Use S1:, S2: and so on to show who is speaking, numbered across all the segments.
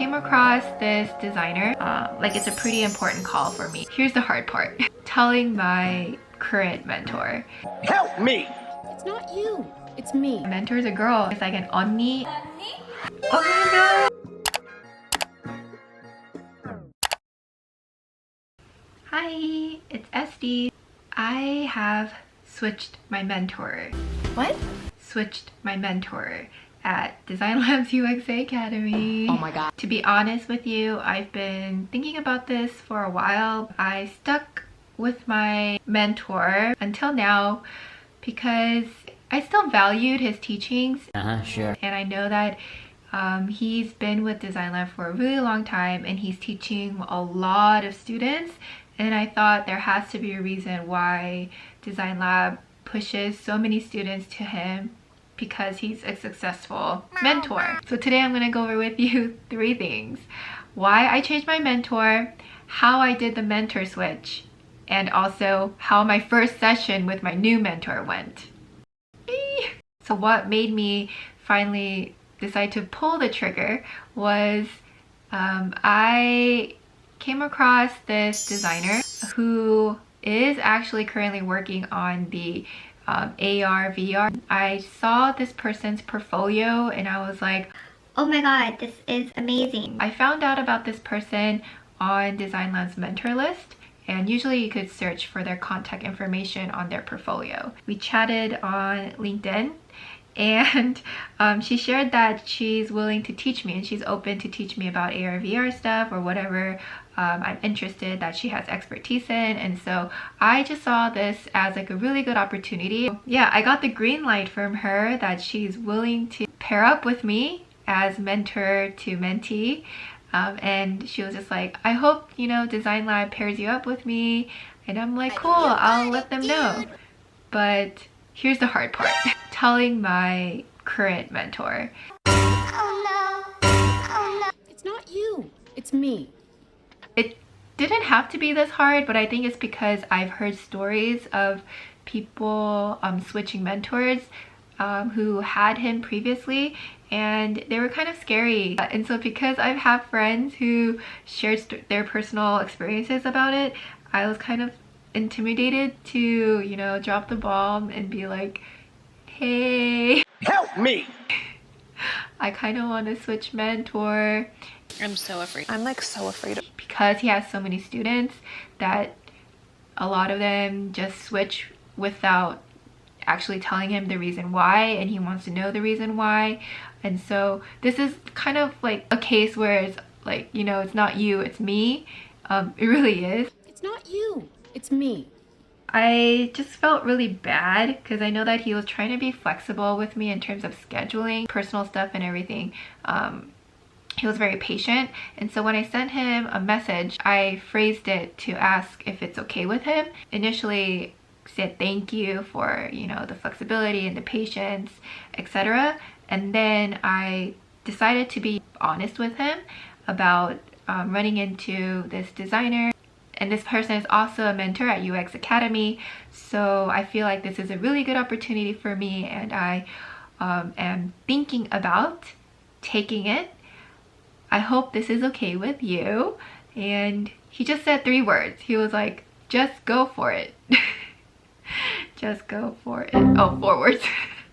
S1: came across this designer. Like it's a pretty important call for me. Here's the hard part. Telling my current mentor.
S2: Help me!
S3: It's not you, it's me.
S1: My mentor is a girl. It's like an 언니. Oh my god! Hi, it's Estie. I have switched my mentor.
S3: What?
S1: Switched my mentor at DesignLab's UXA Academy.
S3: Oh my god.
S1: To be honest with you, I've been thinking about this for a while. I stuck with my mentor until now because I still valued his teachings.
S2: Sure.
S1: And I know that he's been with DesignLab for a really long time and he's teaching a lot of students. And I thought there has to be a reason why DesignLab pushes so many students to him, because he's a successful mentor. So today I'm gonna go over with you 3 things. Why I changed my mentor, how I did the mentor switch, and also how my first session with my new mentor went. So what made me finally decide to pull the trigger was I came across this designer who is actually currently working on the AR, VR. I saw this person's portfolio and I was like,
S4: oh my god, this is amazing.
S1: I found out about this person on DesignLab's mentor list, and usually you could search for their contact information on their portfolio. We chatted on LinkedIn and she shared that she's willing to teach me and she's open to teach me about AR, VR stuff or whatever I'm interested that she has expertise in. And so I just saw this as like a really good opportunity. Yeah, I got the green light from her that she's willing to pair up with me as mentor to mentee. And she was just like, I hope, you know, DesignLab pairs you up with me. And I'm like, cool, I'll let them know. But here's the hard part. Telling my current mentor.
S4: Oh no, oh no.
S3: It's not you, it's me.
S1: It didn't have to be this hard, but I think it's because I've heard stories of people switching mentors who had him previously, and they were kind of scary. And so because I have friends who shared their personal experiences about it, I was kind of intimidated to, you know, drop the bomb and be like, hey,
S2: help me!
S1: I kind of want to switch mentor.
S3: I'm so afraid. I'm like so afraid of.
S1: Because he has so many students that a lot of them just switch without actually telling him the reason why, and he wants to know the reason why. And so this is kind of like a case where it's like, you know, it's not you, it's me. It really is.
S3: It's not you, it's me.
S1: I just felt really bad because I know that he was trying to be flexible with me in terms of scheduling, personal stuff and everything. He was very patient, and so when I sent him a message, I phrased it to ask if it's okay with him. Initially said thank you for, you know, the flexibility and the patience, etc. And then I decided to be honest with him about running into this designer. And this person is also a mentor at UX Academy, so I feel like this is a really good opportunity for me, and I am thinking about taking it. I hope this is okay with you. And he just said 3 words. He was like, just go for it. Just go for it. Oh, 4 words.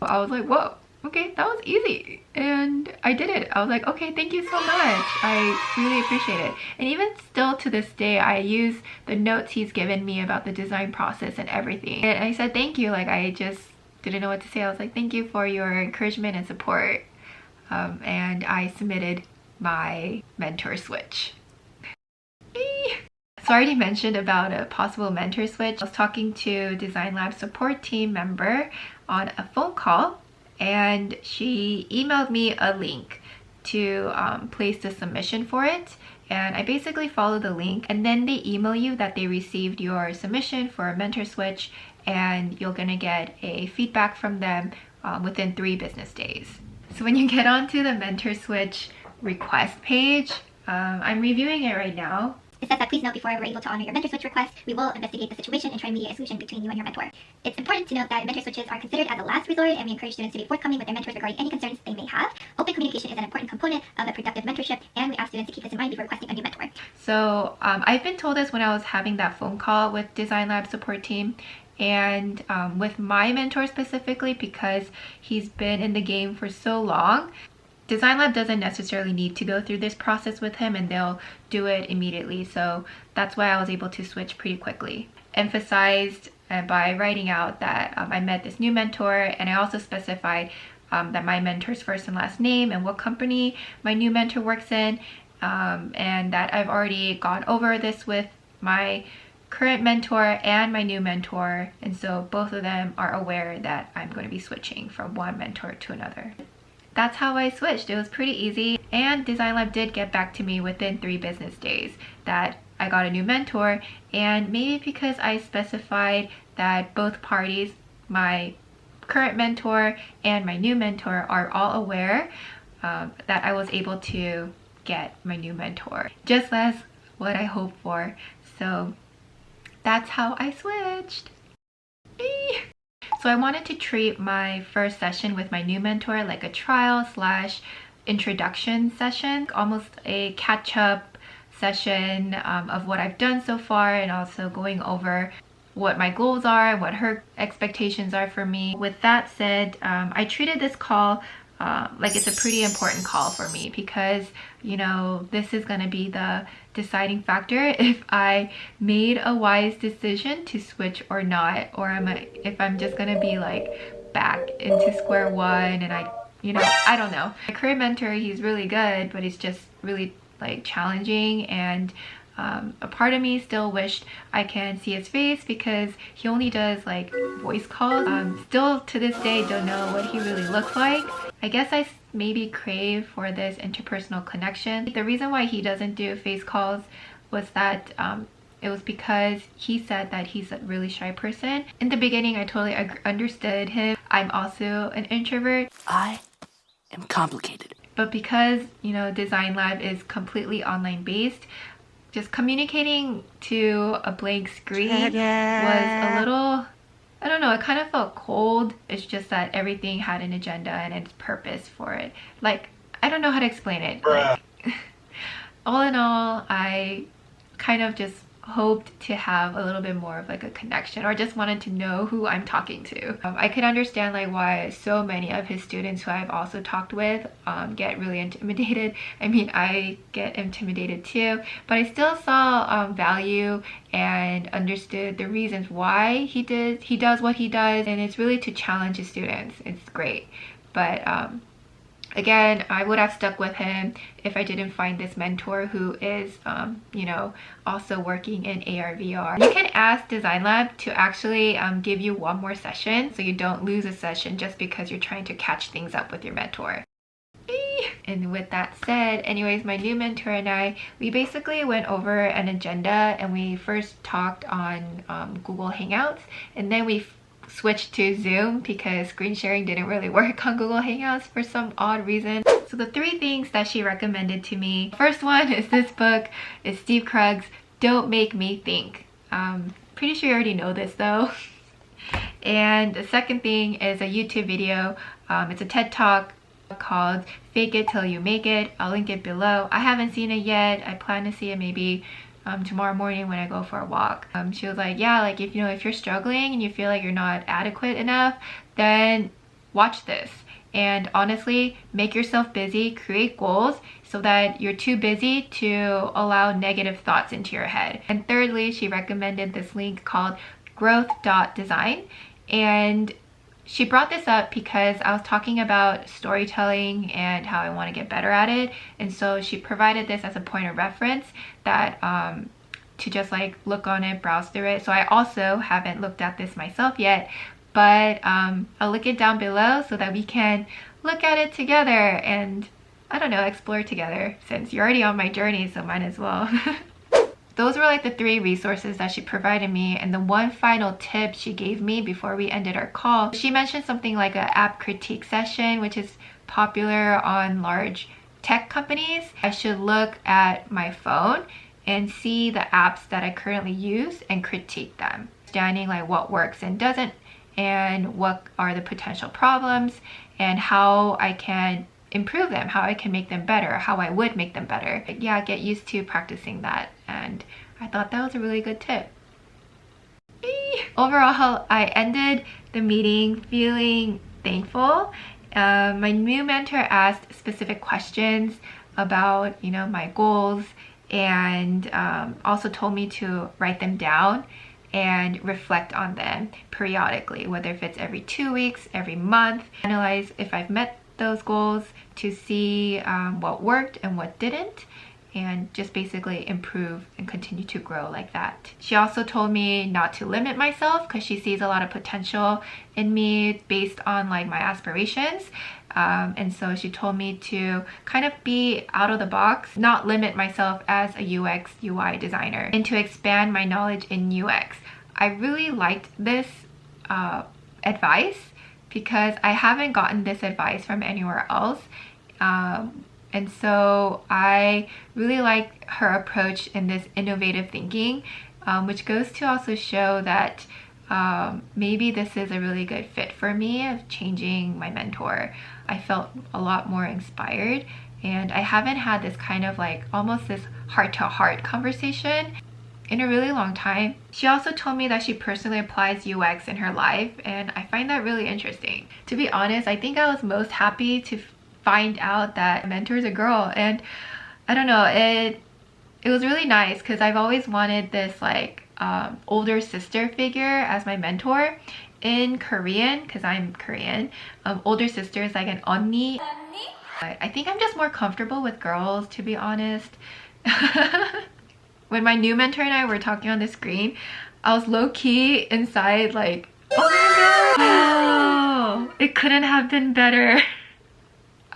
S1: I was like, whoa, okay, that was easy. And I did it. I was like, okay, thank you so much. I really appreciate it. And even still to this day, I use the notes he's given me about the design process and everything. And I said thank you. Like, I just didn't know what to say. I was like, thank you for your encouragement and support. And I submitted my mentor switch. So I already mentioned about a possible mentor switch. I was talking to DesignLab support team member on a phone call, and she emailed me a link to place the submission for it. And I basically followed the link, and then they email you that they received your submission for a mentor switch, and you're gonna get a feedback from them within 3 business days. So when you get onto the mentor switch request page, I'm reviewing it right now.
S4: It says that please note before we're able to honor your mentor switch request, we will investigate the situation and try and mediate a solution between you and your mentor. It's important to note that mentor switches are considered as a last resort, and we encourage students to be forthcoming with their mentors regarding any concerns they may have. Open communication is an important component of a productive mentorship, and we ask students to keep this in mind before requesting a new mentor.
S1: So I've been told this when I was having that phone call with DesignLab support team, and with my mentor specifically, because he's been in the game for so long, DesignLab doesn't necessarily need to go through this process with him, and they'll do it immediately. So that's why I was able to switch pretty quickly. Emphasized by writing out that I met this new mentor, and I also specified that my mentor's first and last name and what company my new mentor works in, and that I've already gone over this with my current mentor and my new mentor, and so both of them are aware that I'm going to be switching from one mentor to another. That's how I switched. It was pretty easy, and DesignLab did get back to me within 3 business days that I got a new mentor, and maybe because I specified that both parties, my current mentor and my new mentor, are all aware, that I was able to get my new mentor, just as what I hoped for. So that's how I switched. So I wanted to treat my first session with my new mentor like a trial / introduction session, almost a catch-up session of what I've done so far, and also going over what my goals are and what her expectations are for me. With that said, I treated this call like it's a pretty important call for me, because you know, this is going to be the deciding factor if I made a wise decision to switch or not, or if I'm just going to be like back into square one, and I don't know. My current mentor, he's really good, but he's just really like challenging, and a part of me still wished I can see his face, because he only does like voice calls. Still to this day don't know what he really looks like. I guess I maybe crave for this interpersonal connection. The reason why he doesn't do face calls was that it was because he said that he's a really shy person. In the beginning, I totally understood him. I'm also an introvert.
S2: I am complicated.
S1: But because, you know, DesignLab is completely online based, just communicating to a blank screen was a little, I don't know, it kind of felt cold. It's just that everything had an agenda and its purpose for it. Like, I don't know how to explain it. Like, all in all, I kind of just hoped to have a little bit more of like a connection, or just wanted to know who I'm talking to. I could understand like why so many of his students who I've also talked with get really intimidated. I mean, I get intimidated too, but I still saw value and understood the reasons why he does what he does, and it's really to challenge his students. It's great. But again, I would have stuck with him if I didn't find this mentor who is, you know, also working in AR/VR. You can ask DesignLab to actually give you one more session, so you don't lose a session just because you're trying to catch things up with your mentor. And with that said, anyways, my new mentor and I, we basically went over an agenda, and we first talked on Google Hangouts, and then we switched to Zoom because screen sharing didn't really work on Google Hangouts for some odd reason. So the 3 things that she recommended to me, first one is this book. It's Steve Krug's Don't Make Me Think. Pretty sure you already know this though. And the second thing is a YouTube video. It's a TED Talk called Fake It Till You Make It. I'll link it below. I haven't seen it yet. I plan to see it maybe tomorrow morning when I go for a walk. She was like, yeah, like if you're struggling and you feel like you're not adequate enough, then watch this. And honestly, make yourself busy, create goals so that you're too busy to allow negative thoughts into your head. And thirdly, she recommended this link called growth.design. And she brought this up because I was talking about storytelling and how I want to get better at it. And so she provided this as a point of reference that to just like look on it, browse through it. So I also haven't looked at this myself yet, but I'll link it down below so that we can look at it together and, I don't know, explore together, since you're already on my journey, so might as well. Those were like the 3 resources that she provided me, and the one final tip she gave me before we ended our call. She mentioned something like an app critique session, which is popular on large tech companies. I should look at my phone and see the apps that I currently use and critique them, understanding like what works and doesn't, and what are the potential problems, and how I can improve them, how I can make them better, how I would make them better. Yeah, get used to practicing that, and I thought that was a really good tip. Overall, I ended the meeting feeling thankful. My new mentor asked specific questions about, you know, my goals, and also told me to write them down and reflect on them periodically, whether if it's every 2 weeks, every month, analyze if I've met those goals to see what worked and what didn't, and just basically improve and continue to grow like that. She also told me not to limit myself because she sees a lot of potential in me based on like my aspirations. And so she told me to kind of be out of the box, not limit myself as a UX UI designer, and to expand my knowledge in UX. I really liked this advice because I haven't gotten this advice from anywhere else. And so I really like her approach in this innovative thinking, which goes to also show that maybe this is a really good fit for me of changing my mentor. I felt a lot more inspired, and I haven't had this kind of like almost this heart-to-heart conversation in a really long time. She also told me that she personally applies UX in her life, and I find that really interesting. To be honest, I think I was most happy to find out that my mentor is a girl, and I don't know, it was really nice because I've always wanted this like older sister figure as my mentor. In Korean, because I'm Korean, older sister is like an 언니. I think I'm just more comfortable with girls, to be honest. When my new mentor and I were talking on the screen, I was low-key inside like, oh my god, oh, it couldn't have been better.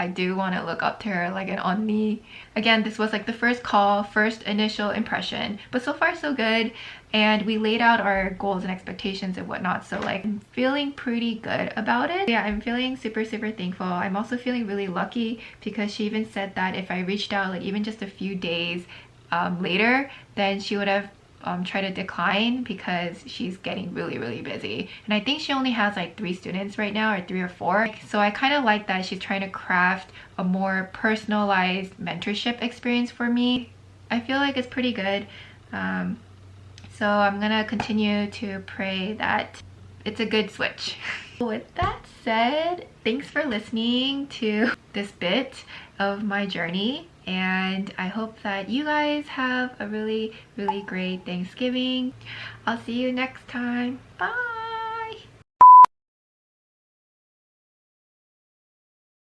S1: I do want to look up to her like an 언니. Again, this was like the first call, first initial impression, but so far so good. And we laid out our goals and expectations and whatnot, so like I'm feeling pretty good about it. Yeah, I'm feeling super thankful. I'm also feeling really lucky because she even said that if I reached out like even just a few days later, then she would have try to decline because she's getting really busy. And I think she only has like 3 students right now, or 3 or 4. So I kind of like that she's trying to craft a more personalized mentorship experience for me. I feel like it's pretty good. So I'm gonna continue to pray that it's a good switch. With that said, thanks for listening to this bit of my journey, and I hope that you guys have a really great Thanksgiving. I'll see you next time. Bye!